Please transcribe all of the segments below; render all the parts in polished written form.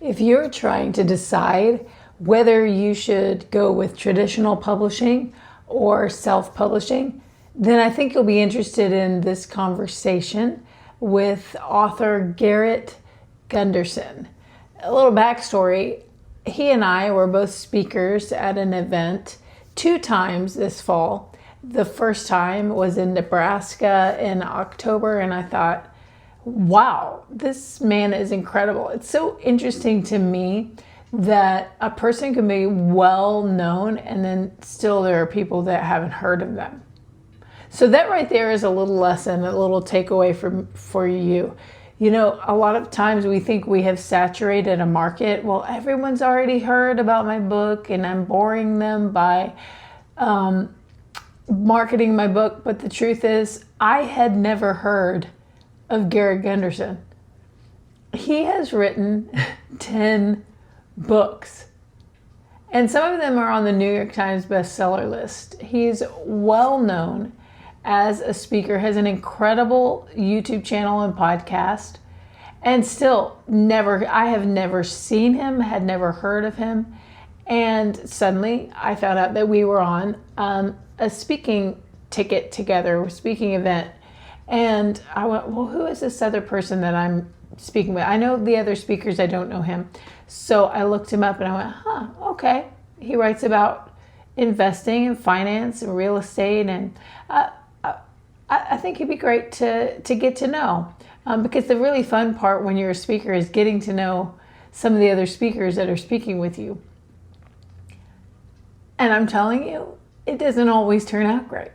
If you're trying to decide whether you should go with traditional publishing or self-publishing, then I think you'll be interested in this conversation with author Garrett Gunderson. A little backstory, he and I were both speakers at an event 2 times this fall. The first time was in Nebraska in October, and I thought, wow, this man is incredible. It's so interesting to me that a person can be well known and then still there are people that haven't heard of them. So that right there is a little lesson, a little takeaway for you. You know, a lot of times we think we have saturated a market. Well, everyone's already heard about my book and I'm boring them by marketing my book. But the truth is, I had never heard of Garrett Gunderson. He has written 10 books, and some of them are on the New York Times bestseller list. He's well known as a speaker, has an incredible YouTube channel and podcast, and still I have never seen him, had never heard of him. And suddenly I found out that we were on a speaking ticket together, a speaking event. And I went, well, who is this other person that I'm speaking with? I know the other speakers, I don't know him. So I looked him up and I went, okay. He writes about investing and finance and real estate. And I think he'd be great to get to know. Because the really fun part when you're a speaker is getting to know some of the other speakers that are speaking with you. And I'm telling you, it doesn't always turn out great.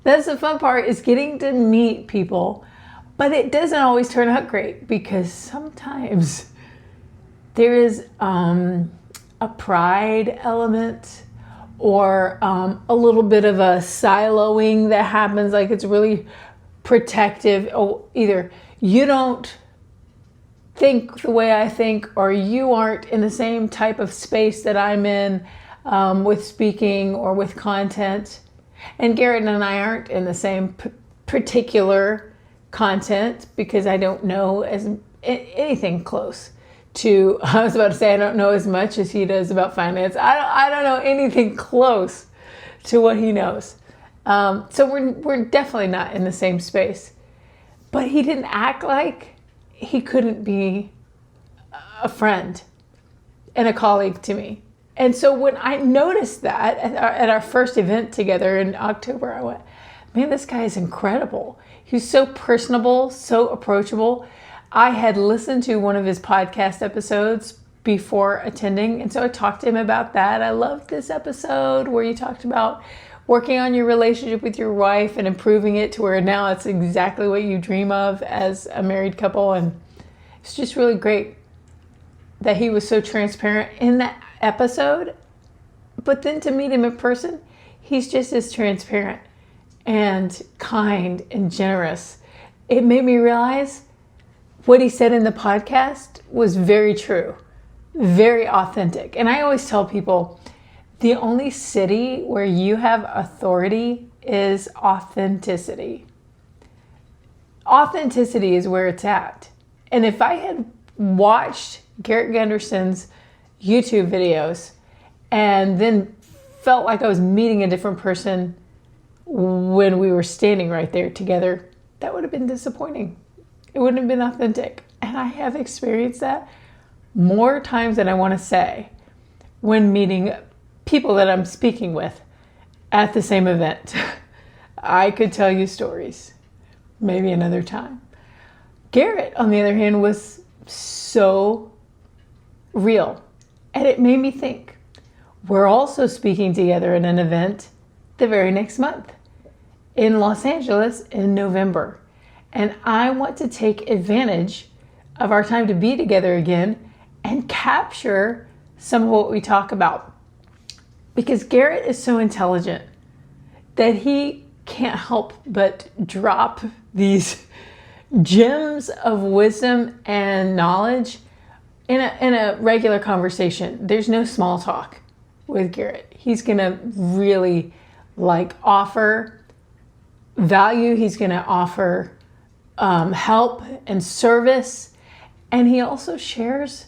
That's the fun part, is getting to meet people, but it doesn't always turn out great because sometimes there is a pride element or a little bit of a siloing that happens, like it's really protective. Oh, either you don't think the way I think, or you aren't in the same type of space that I'm in with speaking or with content. And Garrett and I aren't in the same particular content because I don't know anything close to, I was about to say I don't know as much as he does about finance. I don't know anything close to what he knows. So we're definitely not in the same space. But he didn't act like he couldn't be a friend and a colleague to me. And so when I noticed that at our first event together in October, I went, man, this guy is incredible. He's so personable, so approachable. I had listened to one of his podcast episodes before attending, and so I talked to him about that. I loved this episode where you talked about working on your relationship with your wife and improving it to where now it's exactly what you dream of as a married couple. And it's just really great that he was so transparent in that episode, but then to meet him in person, he's just as transparent and kind and generous. It made me realize what he said in the podcast was very true, very authentic. And I always tell people, the only city where you have authority is authenticity. Authenticity is where it's at. And if I had watched Garrett Gunderson's YouTube videos and then felt like I was meeting a different person when we were standing right there together, that would have been disappointing. It wouldn't have been authentic. And I have experienced that more times than I want to say when meeting people that I'm speaking with at the same event. I could tell you stories, maybe another time. Garrett, on the other hand, was so real. And it made me think, we're also speaking together at an event the very next month in Los Angeles in November. And I want to take advantage of our time to be together again and capture some of what we talk about. Because Garrett is so intelligent that he can't help but drop these gems of wisdom and knowledge in a regular conversation. There's no small talk with Garrett. He's gonna really offer value. He's gonna offer help and service. And he also shares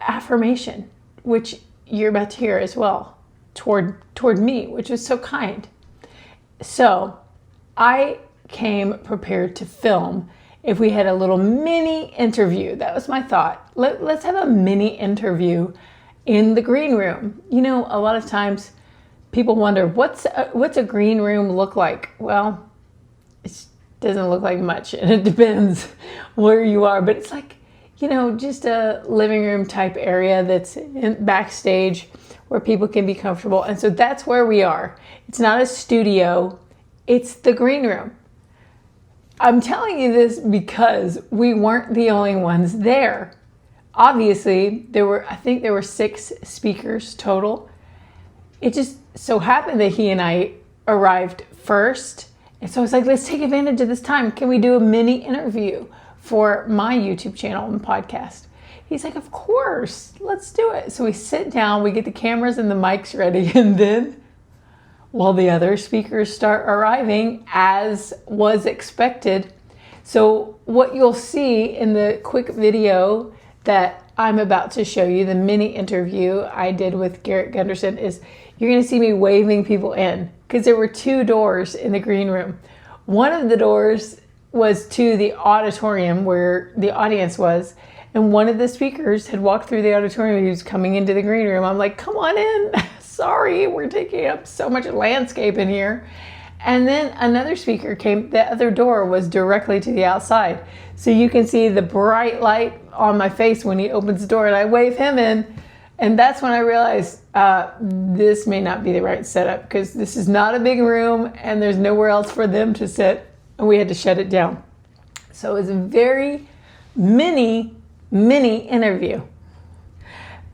affirmation, which you're about to hear as well, toward me, which was so kind. So I came prepared to film if we had a little mini interview. That was my thought. Let's have a mini interview in the green room. You know, a lot of times people wonder, what's a green room look like? Well, it doesn't look like much, and it depends where you are, but it's like, you know, just a living room type area that's backstage where people can be comfortable. And so that's where we are. It's not a studio, it's the green room. I'm telling you this because we weren't the only ones there. Obviously, I think there were 6 speakers total. It just so happened that he and I arrived first. And so I was like, let's take advantage of this time. Can we do a mini interview for my YouTube channel and podcast? He's like, of course, let's do it. So we sit down, we get the cameras and the mics ready, and then while the other speakers start arriving, as was expected. So what you'll see in the quick video that I'm about to show you, the mini interview I did with Garrett Gunderson, is you're going to see me waving people in, because there were 2 doors in the green room. One of the doors was to the auditorium where the audience was, and one of the speakers had walked through the auditorium. He was coming into the green room. I'm like, come on in. Sorry, we're taking up so much landscape in here. And then another speaker came. The other door was directly to the outside. So you can see the bright light on my face when he opens the door, and I wave him in. And that's when I realized this may not be the right setup, because this is not a big room and there's nowhere else for them to sit. And we had to shut it down. So it was a very mini interview.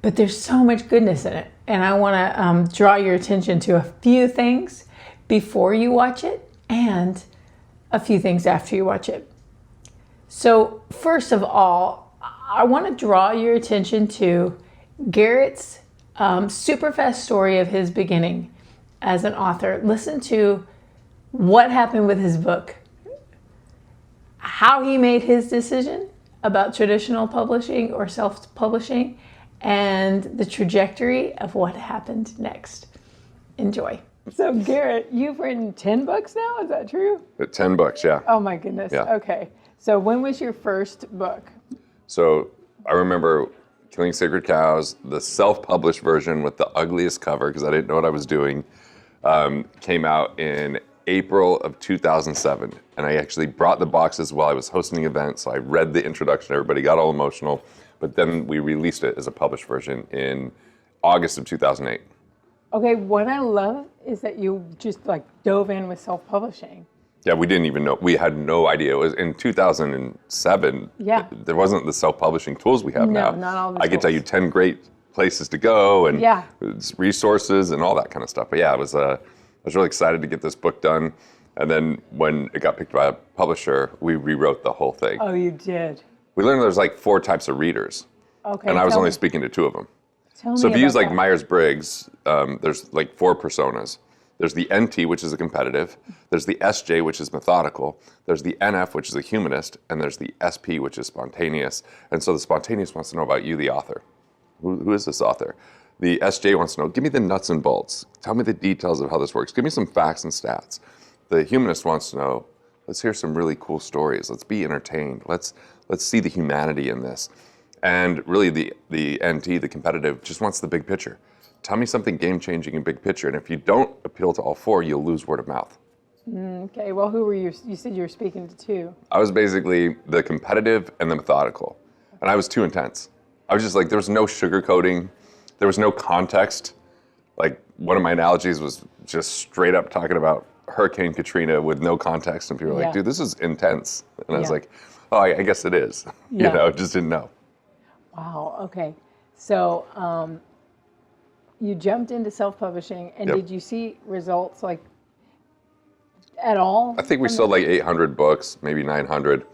But there's so much goodness in it. And I want to draw your attention to a few things before you watch it and a few things after you watch it. So first of all, I want to draw your attention to Garrett's super fast story of his beginning as an author. Listen to what happened with his book, how he made his decision about traditional publishing or self-publishing, and the trajectory of what happened next. Enjoy. So Garrett, you've written 10 books now, is that true? 10 books, yeah. Oh my goodness, Yeah. Okay. So when was your first book? So I remember Killing Sacred Cows, the self-published version with the ugliest cover, because I didn't know what I was doing, came out in April of 2007. And I actually brought the boxes while I was hosting the event, so I read the introduction, everybody got all emotional, but then we released it as a published version in August of 2008. Okay, what I love is that you just like dove in with self-publishing. Yeah, we didn't even know. We had no idea. It was in 2007. Yeah. There wasn't the self-publishing tools we have now. No, not all the I could tell tools. you 10 great places to go and Yeah. resources and all that kind of stuff. But yeah, I was really excited to get this book done. And then when it got picked by a publisher, we rewrote the whole thing. Oh, you did? We learned there's like 4 types of readers. Okay. And I was tell only me. speaking to 2 of them. Tell So me if you use about like that. Myers-Briggs, there's like 4 personas. There's the NT, which is a competitive. There's the SJ, which is methodical. There's the NF, which is a humanist. And there's the SP, which is spontaneous. And so the spontaneous wants to know about you, the author. Who is this author? The SJ wants to know, give me the nuts and bolts. Tell me the details of how this works. Give me some facts and stats. The humanist wants to know, let's hear some really cool stories. Let's be entertained. Let's see the humanity in this. And really the NT, the competitive, just wants the big picture. Tell me something game-changing and big picture. And if you don't appeal to all 4, you'll lose word of mouth. Okay, well, who were you? You said you were speaking to 2. I was basically the competitive and the methodical. And I was too intense. I was just like, there was no sugarcoating. There was no context. Like, one of my analogies was just straight up talking about Hurricane Katrina with no context. And people were Yeah. like, dude, this is intense. And I was Yeah. like, oh, I guess it is. Yeah. You know, just didn't know. Wow, okay. So you jumped into self-publishing, and Yep. did you see results like at all? I think we sold like 800 books, maybe 900,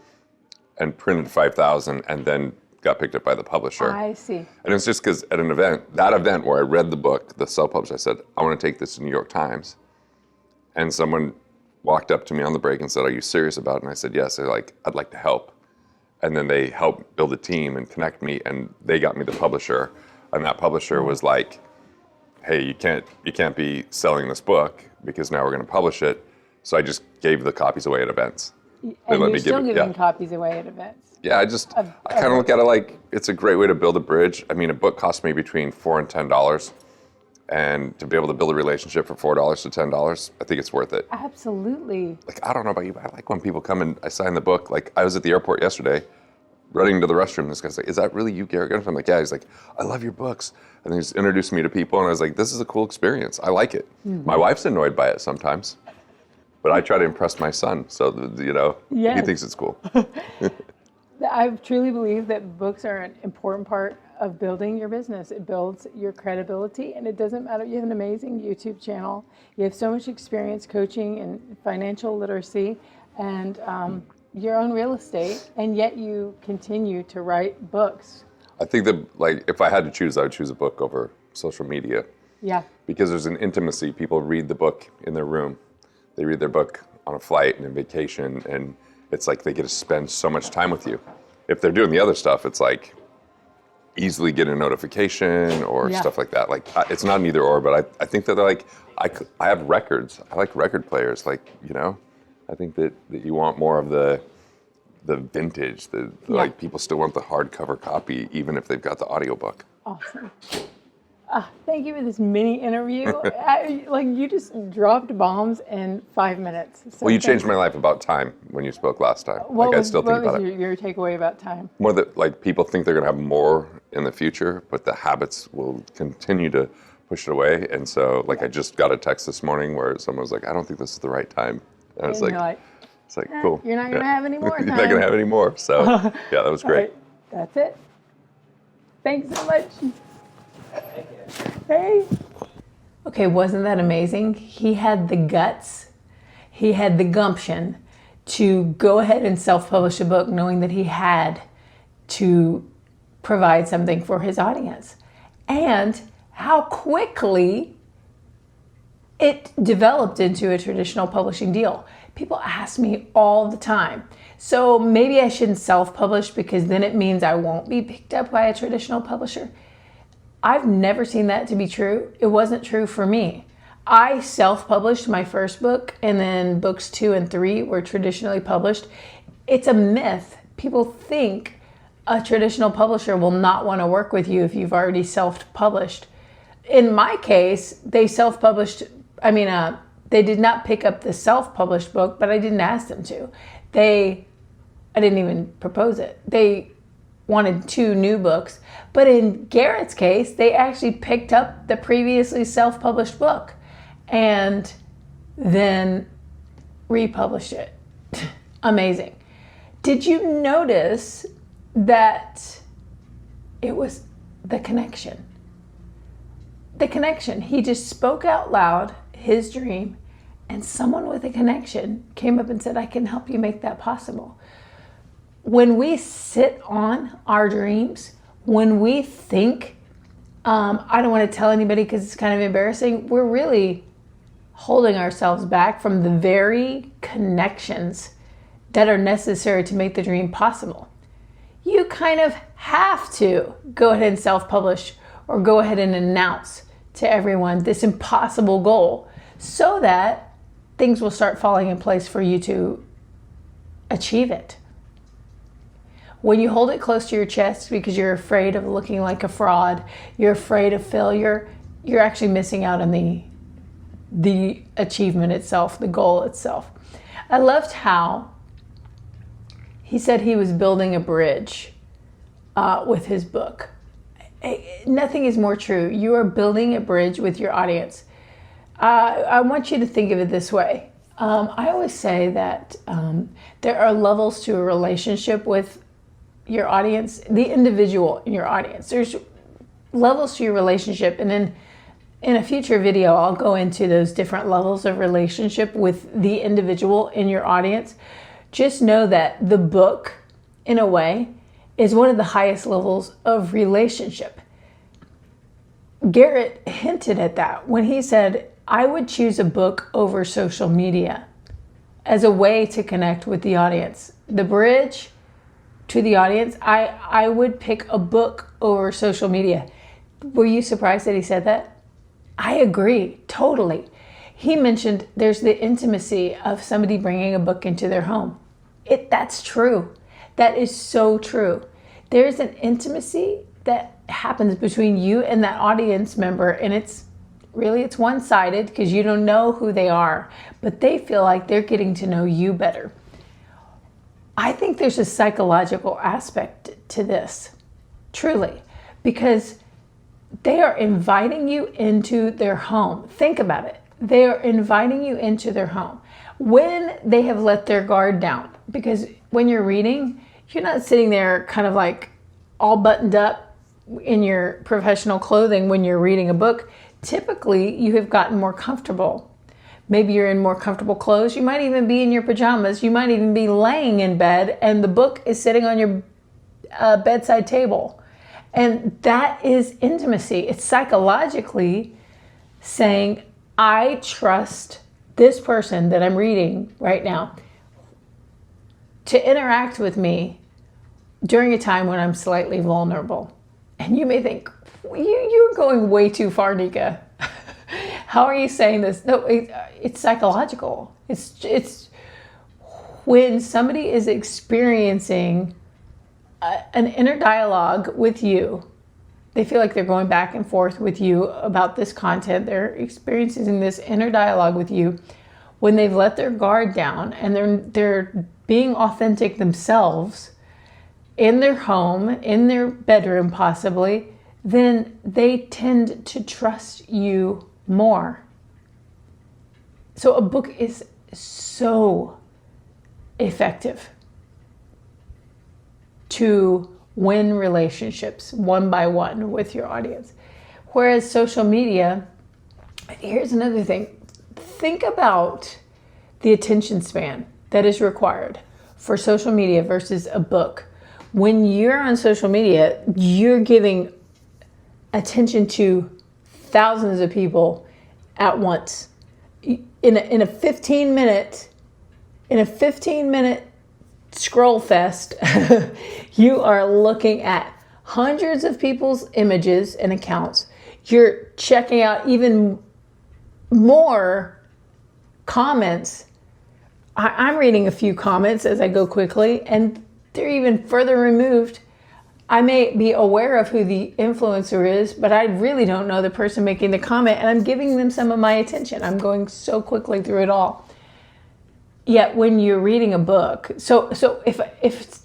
and printed 5,000, and then got picked up by the publisher. I see. And it's just because at an event, that event where I read the book, the self-published, I said, I want to take this to New York Times. And someone walked up to me on the break and said, are you serious about it? And I said, yes. They're like, I'd like to help. And then they helped build a team and connect me, and they got me the publisher. And that publisher was like, hey, you can't be selling this book because now we're going to publish it. So I just gave the copies away at events. And you're still giving copies away at events. Yeah, I kind of look at it like it's a great way to build a bridge. I mean, a book costs me between $4 and $10. And to be able to build a relationship for $4 to $10, I think it's worth it. Absolutely. Like, I don't know about you, but I like when people come and I sign the book. Like, I was at the airport yesterday, running to the restroom. This guy's like, is that really you, Garrett Gunderson? I'm like, yeah. He's like, I love your books. And he's introducing me to people. And I was like, this is a cool experience. I like it. Mm-hmm. My wife's annoyed by it sometimes. But I try to impress my son. So, he thinks it's cool. I truly believe that books are an important part of building your business. It builds your credibility, and it doesn't matter. You have an amazing YouTube channel. You have so much experience coaching and financial literacy and your own real estate, and yet you continue to write books. I think that, like, if I had to choose, I would choose a book over social media. Yeah. Because there's an intimacy. People read the book in their room. They read their book on a flight and a vacation, and it's like they get to spend so much time with you. If they're doing the other stuff, it's like easily get a notification or stuff like that. Like, it's not an either or, but I think that they're like, I have records. I like record players. Like, I think that you want more of the vintage. Like, people still want the hardcover copy, even if they've got the audiobook. Awesome. Thank you for this mini interview. You just dropped bombs in 5 minutes. So well, you changed my life about time when you spoke last time. I still think about it. What was your takeaway about time? More that, like, people think they're going to have more in the future, but the habits will continue to push it away. And so, like, I just got a text this morning where someone was like, I don't think this is the right time. And I was like, it's like, cool. You're not going to have any more time. You're not going to have any more. So, yeah, that was great. Right. That's it. Thanks so much. Hey. Okay, wasn't that amazing? He had the guts, he had the gumption to go ahead and self-publish a book knowing that he had to provide something for his audience. And how quickly it developed into a traditional publishing deal. People ask me all the time, so maybe I shouldn't self-publish because then it means I won't be picked up by a traditional publisher. I've never seen that to be true. It wasn't true for me. I self-published my first book, and then books 2 and 3 were traditionally published. It's a myth. People think a traditional publisher will not want to work with you if you've already self-published. In my case, they self-published, they did not pick up the self-published book, but I didn't ask them to. I didn't even propose it. They wanted 2 new books. But in Garrett's case, they actually picked up the previously self-published book and then republished it. Amazing. Did you notice that it was the connection? The connection. He just spoke out loud his dream, and someone with a connection came up and said, I can help you make that possible. When we sit on our dreams, when we think, I don't want to tell anybody because it's kind of embarrassing, we're really holding ourselves back from the very connections that are necessary to make the dream possible. You kind of have to go ahead and self-publish or go ahead and announce to everyone this impossible goal so that things will start falling in place for you to achieve it. When you hold it close to your chest because you're afraid of looking like a fraud, you're afraid of failure, you're actually missing out on the achievement itself, the goal itself. I loved how he said he was building a bridge with his book. Nothing is more true. You are building a bridge with your audience. I want you to think of it this way. I always say that there are levels to a relationship with your audience, the individual in your audience. There's levels to your relationship, and then in a future video, I'll go into those different levels of relationship with the individual in your audience. Just know that the book, in a way, is one of the highest levels of relationship. Garrett hinted at that when he said, I would choose a book over social media as a way to connect with the audience. The bridge to the audience, I would pick a book over social media. Were you surprised that he said that? I agree, totally. He mentioned there's the intimacy of somebody bringing a book into their home. That's true. That is so true. There's an intimacy that happens between you and that audience member, and it's one-sided because you don't know who they are, but they feel like they're getting to know you better. I think there's a psychological aspect to this, truly, because they are inviting you into their home. Think about it. They are inviting you into their home when they have let their guard down. Because when you're reading, you're not sitting there kind of like all buttoned up in your professional clothing when you're reading a book. Typically, you have gotten more comfortable. Maybe you're in more comfortable clothes. You might even be in your pajamas. You might even be laying in bed and the book is sitting on your bedside table. And that is intimacy. It's psychologically saying, I trust this person that I'm reading right now to interact with me during a time when I'm slightly vulnerable. And you may think, you're going way too far, Nika. How are you saying this? No, it's psychological. It's when somebody is experiencing an inner dialogue with you. They feel like they're going back and forth with you about this content. They're experiencing this inner dialogue with you when they've let their guard down and they're being authentic themselves in their home, in their bedroom possibly. Then they tend to trust you more. So a book is so effective to win relationships one by one with your audience. Whereas social media, here's another thing. Think about the attention span that is required for social media versus a book. When you're on social media, you're giving attention to thousands of people at once. In a 15 minute scroll fest, you are looking at hundreds of people's images and accounts. You're checking out even more comments. I'm reading a few comments as I go quickly, and they're even further removed. I may be aware of who the influencer is, but I really don't know the person making the comment, and I'm giving them some of my attention. I'm going so quickly through it all. Yet when you're reading a book, so if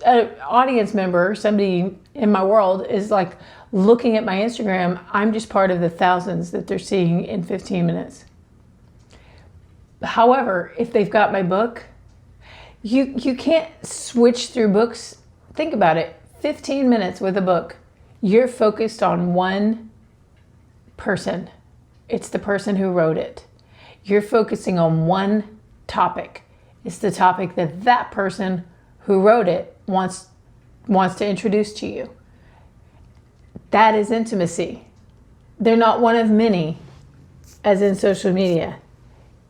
an audience member, somebody in my world is like looking at my Instagram, I'm just part of the thousands that they're seeing in 15 minutes. However, if they've got my book, you can't switch through books. Think about it. 15 minutes with a book, you're focused on one person. It's the person who wrote it. You're focusing on one topic. It's the topic that that person who wrote it wants to introduce to you. That is intimacy. They're not one of many, as in social media.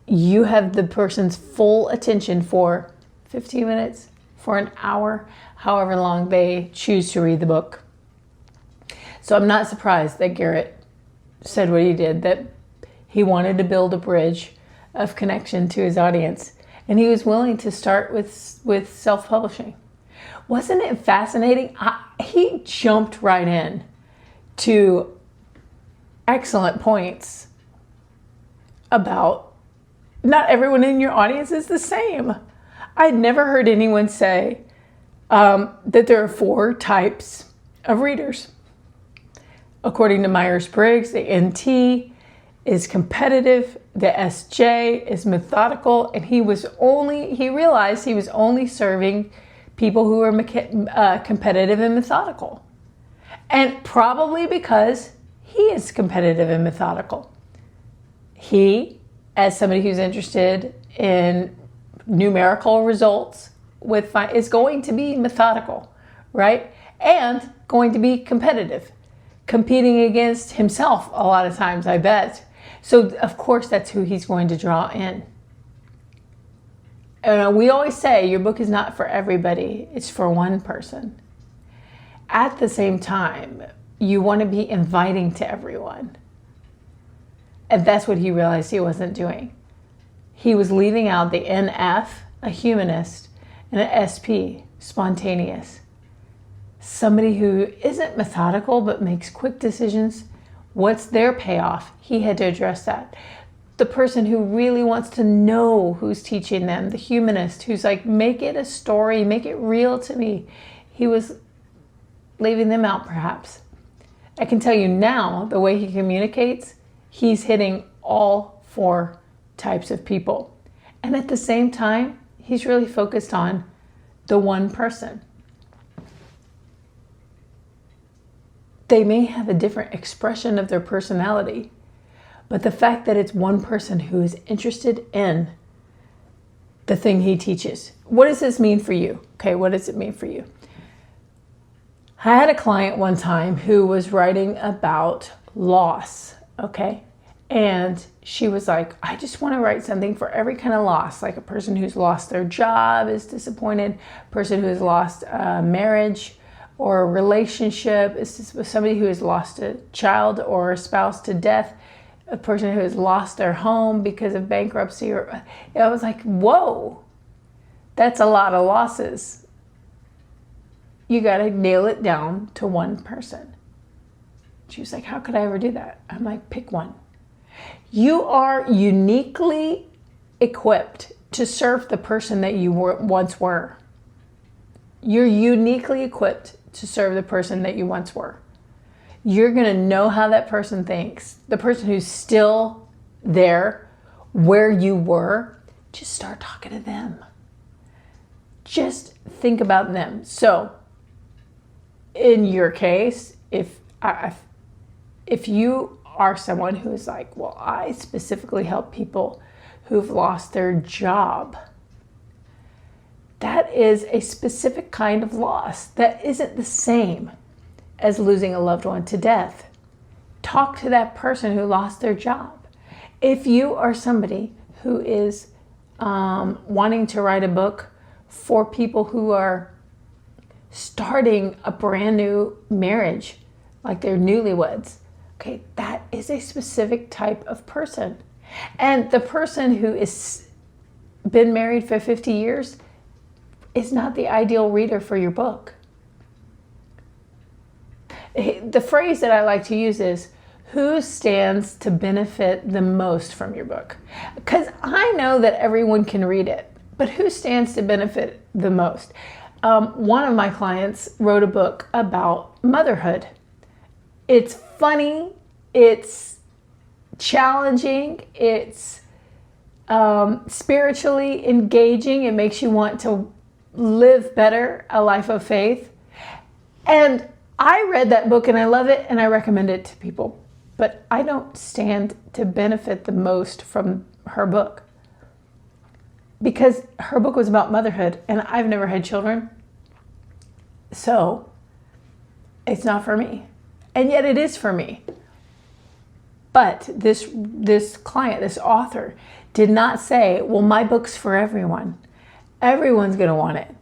You have the person's full attention for 15 minutes, for an hour, however long they choose to read the book. So I'm not surprised that Garrett said what he did, that he wanted to build a bridge of connection to his audience. And he was willing to start with self-publishing. Wasn't it fascinating? He jumped right in to excellent points about not everyone in your audience is the same. I'd never heard anyone say that there are 4 types of readers. According to Myers-Briggs, the NT is competitive, the SJ is methodical, and he realized he was only serving people who were competitive and methodical. And probably because he is competitive and methodical. He, as somebody who's interested in numerical results is going to be methodical, right? And going to be competitive, competing against himself a lot of times, I bet. So of course that's who he's going to draw in. We always say your book is not for everybody, it's for one person. At the same time, you want to be inviting to everyone. And that's what he realized he wasn't doing. He was leaving out the NF, a humanist, and an SP, spontaneous. Somebody who isn't methodical but makes quick decisions. What's their payoff? He had to address that. The person who really wants to know who's teaching them, the humanist who's like, make it a story, make it real to me. He was leaving them out perhaps. I can tell you now, the way he communicates, he's hitting all 4 types of people. And at the same time, he's really focused on the one person. They may have a different expression of their personality, but the fact that it's one person who is interested in the thing he teaches. What does this mean for you? Okay, what does it mean for you? I had a client one time who was writing about loss, okay? And she was like, I just want to write something for every kind of loss, like a person who's lost their job is disappointed, a person who has lost a marriage or a relationship, is somebody who has lost a child or a spouse to death, a person who has lost their home because of bankruptcy. Or I was like, whoa, that's a lot of losses. You got to nail it down to one person. She was like, how could I ever do that? I'm like, pick one. You are uniquely equipped to serve the person that you once were. You're uniquely equipped to serve the person that you once were. You're going to know how that person thinks. The person who's still there, where you were, just start talking to them. Just think about them. So, in your case, if you are someone who is like, well, I specifically help people who've lost their job, that is a specific kind of loss that isn't the same as losing a loved one to death. Talk to that person who lost their job. If you are somebody who is wanting to write a book for people who are starting a brand new marriage, like they're newlyweds, okay, that is a specific type of person. And the person who is been married for 50 years is not the ideal reader for your book. The phrase that I like to use is, who stands to benefit the most from your book? Because I know that everyone can read it, but who stands to benefit the most? One of my clients wrote a book about motherhood. It's funny, it's challenging, it's spiritually engaging. It makes you want to live better, a life of faith. And I read that book and I love it and I recommend it to people. But I don't stand to benefit the most from her book, because her book was about motherhood and I've never had children. So it's not for me. And yet it is for me. But this client, this author, did not say, well, my book's for everyone. Everyone's going to want it.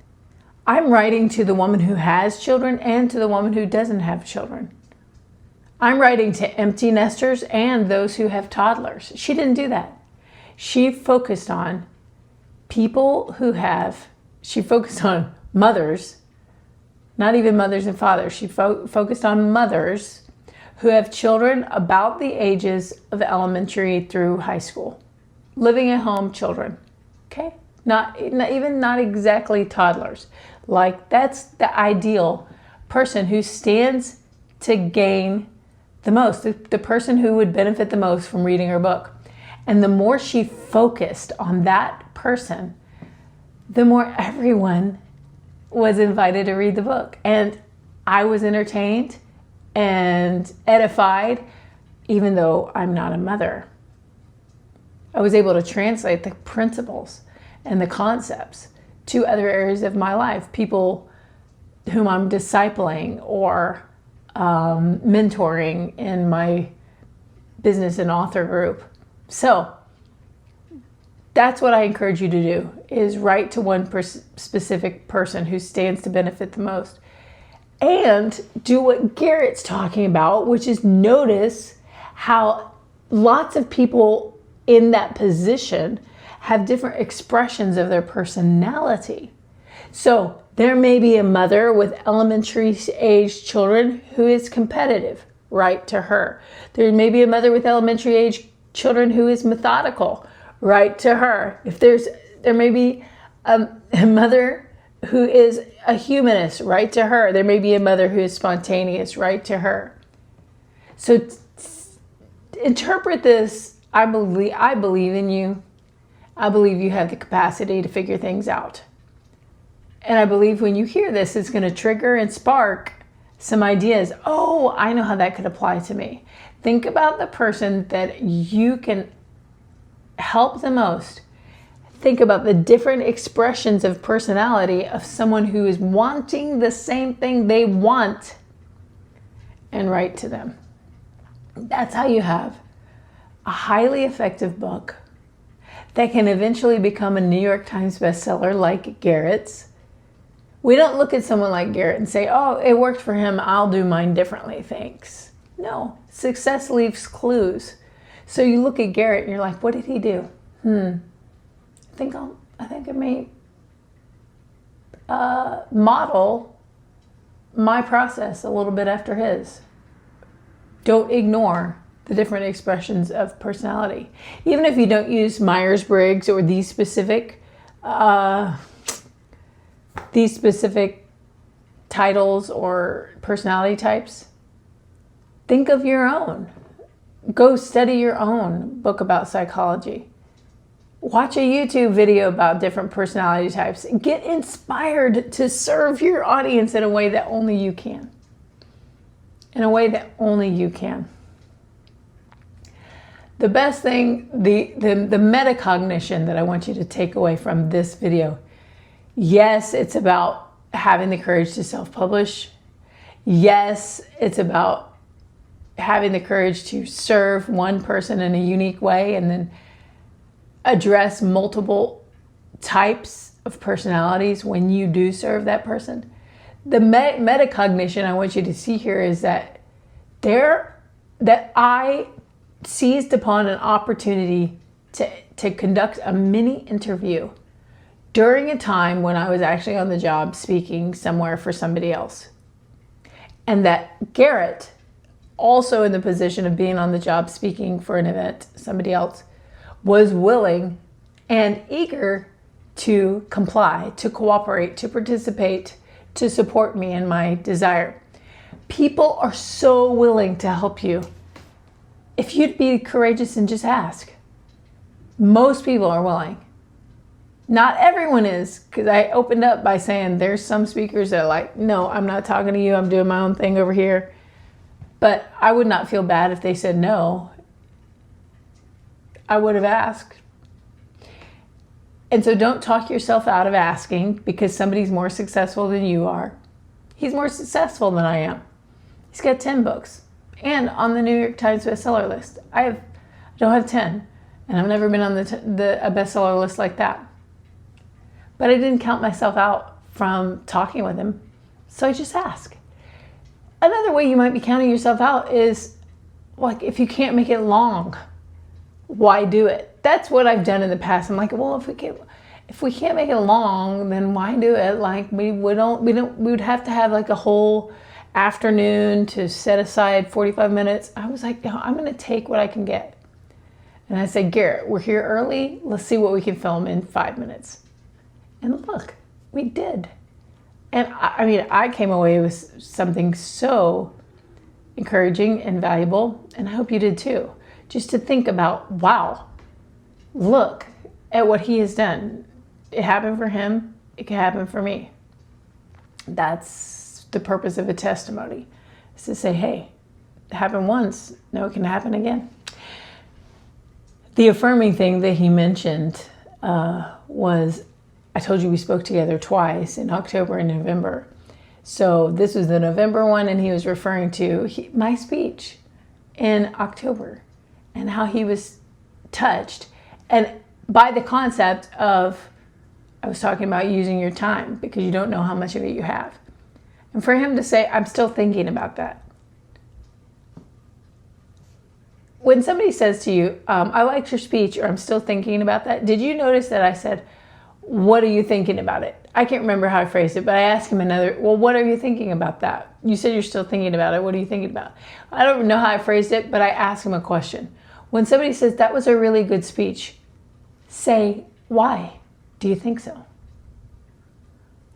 I'm writing to the woman who has children and to the woman who doesn't have children. I'm writing to empty nesters and those who have toddlers. She didn't do that. She focused on people who have, she focused on mothers, not even mothers and fathers. She focused on mothers who have children about the ages of elementary through high school. Living at home children, okay? Not exactly toddlers. Like, that's the ideal person who stands to gain the most, the person who would benefit the most from reading her book. And the more she focused on that person, the more everyone was invited to read the book. And I was entertained and edified, even though I'm not a mother. I was able to translate the principles and the concepts to other areas of my life, people whom I'm discipling or mentoring in my business and author group. So that's what I encourage you to do, is write to one specific person who stands to benefit the most. and do what Garrett's talking about, which is notice how lots of people in that position have different expressions of their personality. So there may be a mother with elementary age children who is competitive, right to her. There may be a mother with elementary age children who is methodical, right to her. There may be a mother who is a humanist, right to her. There may be a mother who is spontaneous, right to her. So interpret this. I believe in you. I believe you have the capacity to figure things out. And I believe when you hear this, it's going to trigger and spark some ideas. Oh, I know how that could apply to me. Think about the person that you can help the most. Think about the different expressions of personality of someone who is wanting the same thing they want, and write to them. That's how you have a highly effective book that can eventually become a New York Times bestseller like Garrett's. We don't look at someone like Garrett and say, oh, it worked for him, I'll do mine differently, thanks. No, success leaves clues. So you look at Garrett and you're like, what did he do? I think I may model my process a little bit after his. Don't ignore the different expressions of personality. Even if you don't use Myers-Briggs or these specific titles or personality types, think of your own. Go study your own book about psychology. Watch a YouTube video about different personality types. Get inspired to serve your audience in a way that only you can. In a way that only you can. The best thing, the metacognition that I want you to take away from this video. Yes, it's about having the courage to self-publish. Yes, it's about having the courage to serve one person in a unique way and then address multiple types of personalities when you do serve that person. The metacognition I want you to see here is that I seized upon an opportunity to conduct a mini interview during a time when I was actually on the job speaking somewhere for somebody else. And that Garrett, also in the position of being on the job speaking for an event, somebody else, was willing and eager to comply, to cooperate, to participate, to support me in my desire. People are so willing to help you. If you'd be courageous and just ask. Most people are willing. Not everyone is, because I opened up by saying there's some speakers that are like, no, I'm not talking to you, I'm doing my own thing over here. But I would not feel bad if they said no. I would have asked. And so don't talk yourself out of asking because somebody's more successful than you are. He's more successful than I am. He's got 10 books and on the New York Times bestseller list. I don't have 10, and I've never been on a bestseller list like that. But I didn't count myself out from talking with him, so I just ask. Another way you might be counting yourself out is, like, if you can't make it long, why do it? That's what I've done in the past. I'm like, well, if we can't make it long, then why do it? Like we would have to have like a whole afternoon to set aside 45 minutes. I was like, no, I'm going to take what I can get. And I said, Garrett, we're here early. Let's see what we can film in 5 minutes. And look, we did. And I came away with something so encouraging and valuable, and I hope you did too. Just to think about, wow, look at what he has done. It happened for him. It can happen for me. That's the purpose of a testimony, is to say, hey, it happened once. Now it can happen again. The affirming thing that he mentioned was, I told you we spoke together twice in October and November. So this was the November one, and he was referring to my speech in October and how he was touched. And by the concept of, I was talking about using your time because you don't know how much of it you have. And for him to say, I'm still thinking about that. When somebody says to you, I liked your speech, or I'm still thinking about that, did you notice that I said, what are you thinking about it? I can't remember how I phrased it, but I asked him well, what are you thinking about that? You said you're still thinking about it. What are you thinking about? I don't know how I phrased it, but I asked him a question. When somebody says, that was a really good speech, say, why do you think so?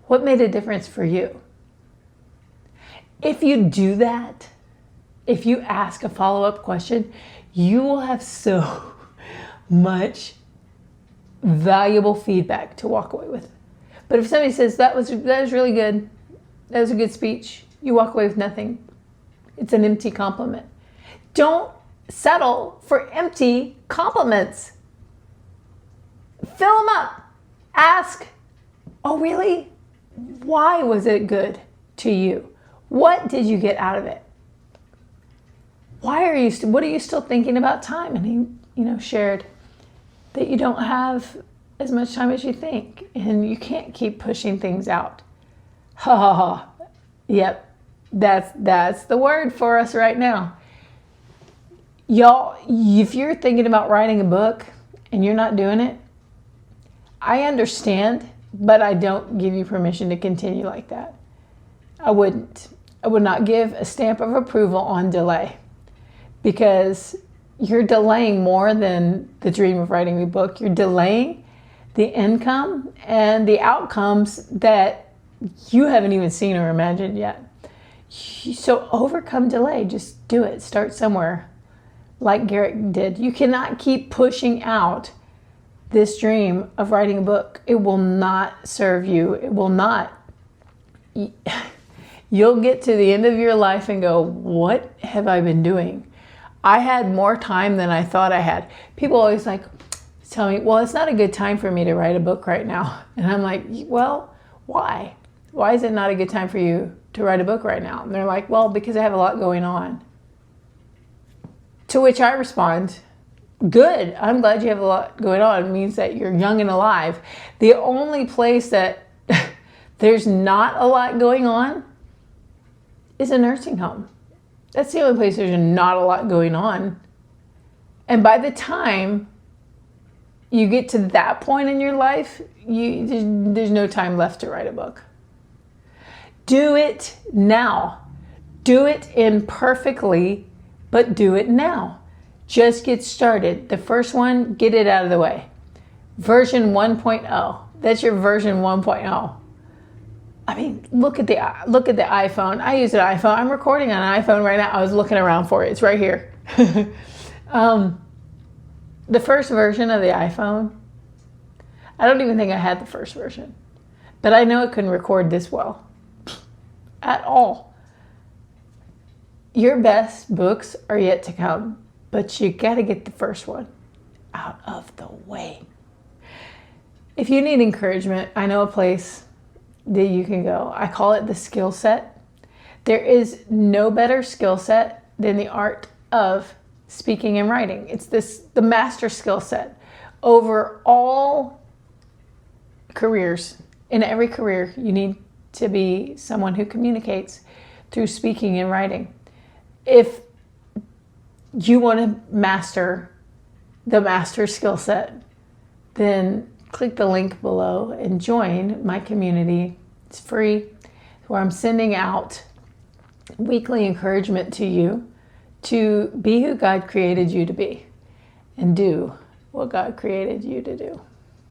What made a difference for you? If you do that, if you ask a follow-up question, you will have so much valuable feedback to walk away with. But if somebody says, that was really good, that was a good speech, you walk away with nothing. It's an empty compliment. Don't settle for empty compliments. Fill them up. Ask, oh really? Why was it good to you? What did you get out of it? What are you still thinking about time? And he, shared that you don't have as much time as you think, and you can't keep pushing things out. Ha ha ha. Yep, that's the word for us right now. Y'all, if you're thinking about writing a book and you're not doing it, I understand, but I don't give you permission to continue like that. I wouldn't. I would not give a stamp of approval on delay, because you're delaying more than the dream of writing a book. You're delaying the income and the outcomes that you haven't even seen or imagined yet. So overcome delay. Just do it. Start somewhere, like Garrett did. You cannot keep pushing out this dream of writing a book. It will not serve you. It will not. You'll get to the end of your life and go, what have I been doing? I had more time than I thought I had. People always tell me, well, it's not a good time for me to write a book right now. And I'm like, well, why? Why is it not a good time for you to write a book right now? And they're like, well, because I have a lot going on. To which I respond, good, I'm glad you have a lot going on. It means that you're young and alive. The only place that there's not a lot going on is a nursing home. That's the only place there's not a lot going on. And by the time you get to that point in your life, there's no time left to write a book. Do it now. Do it imperfectly, but do it now. Just get started. The first one, get it out of the way. Version 1.0. That's your version 1.0. I mean, look at the iPhone. I use an iPhone. I'm recording on an iPhone right now. I was looking around for it. It's right here. The first version of the iPhone, I don't even think I had the first version, but I know it couldn't record this well at all. Your best books are yet to come, but you got to get the first one out of the way. If you need encouragement, I know a place that you can go. I call it the skill set. There is no better skill set than the art of speaking and writing. It's the master skill set over all careers. In every career, you need to be someone who communicates through speaking and writing. If you want to master the master skill set, then click the link below and join my community. It's free, where I'm sending out weekly encouragement to you to be who God created you to be and do what God created you to do.